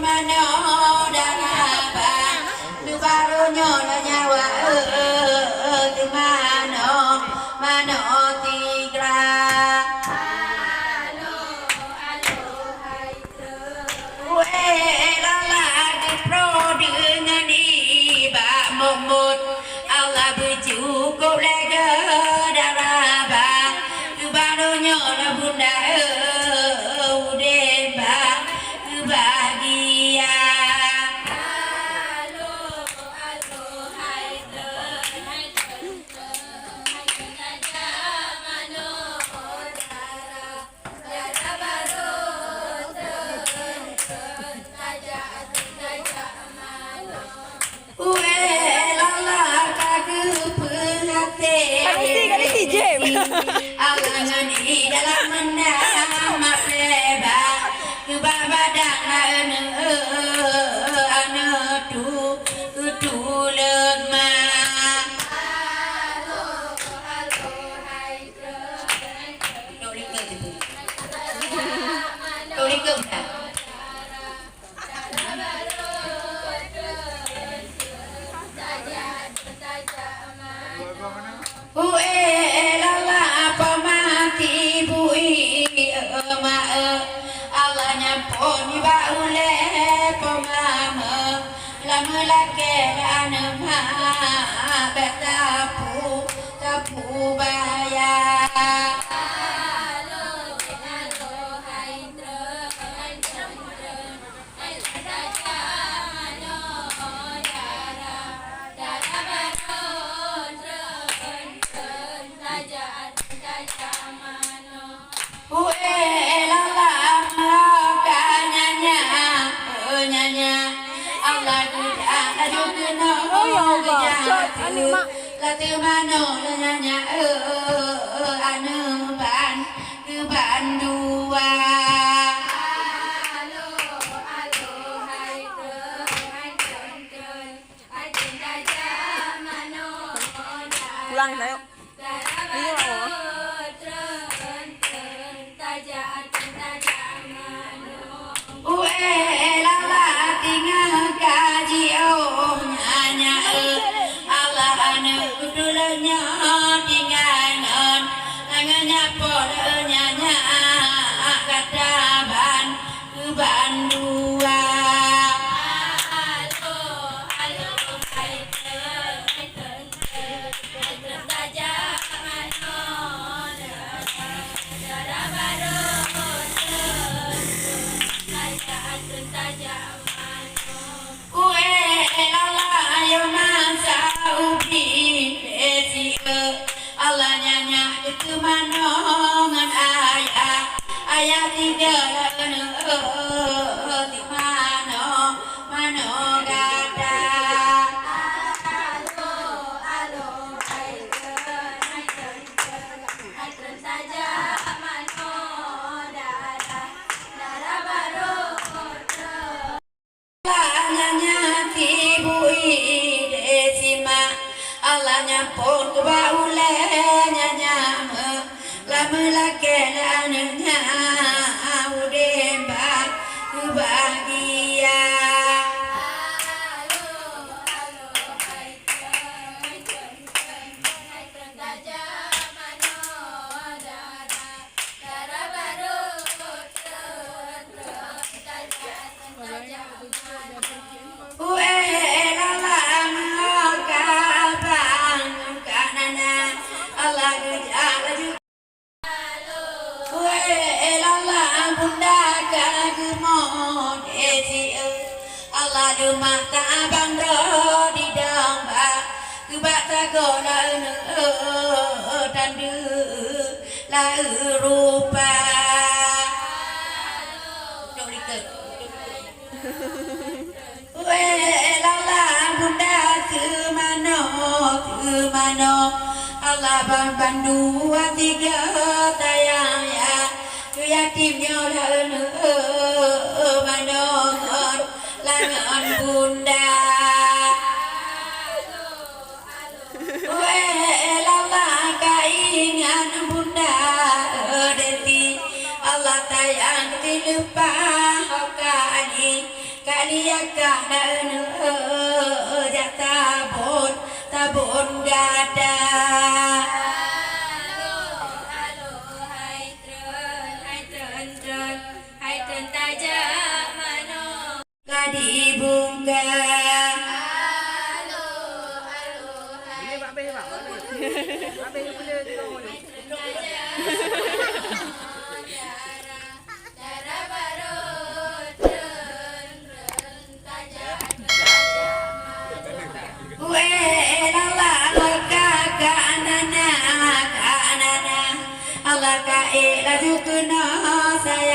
mano daraba tu baronyo la nyawa tu mano tigra di pro dengan iba momot Allah berjuku lega daraba tu baronyo la bunda udeba tu bahagia Alangan di dalam menama pleba kebabadak ane tu lemah Allah nyampun baule pemama lama lagi ane tapu bayar Lati mano nanya anu ban dua pulang na yuk ini mau lala tinggal kaji nanya Allah anu kudulnya tinggal tangannya polanya kataban ban dua Allah nyanyi itu manongan ayah tiga di mano gada Allah nyampun kebaule nyama lama lagi anenya udemba kebahagia Allah rumah tak abang di domba kebata gona tandu la rupa lala bunda kemano Allah bantu tiga tayang ya yatimnya manongon langan bunda lala kaingan bunda deti Allah tayang dilupa kani liyakana jata tabun gada gadi bunga Ini Pak Beh, Pak. Pak Beh boleh tolong ni. Allah ka laju kena saya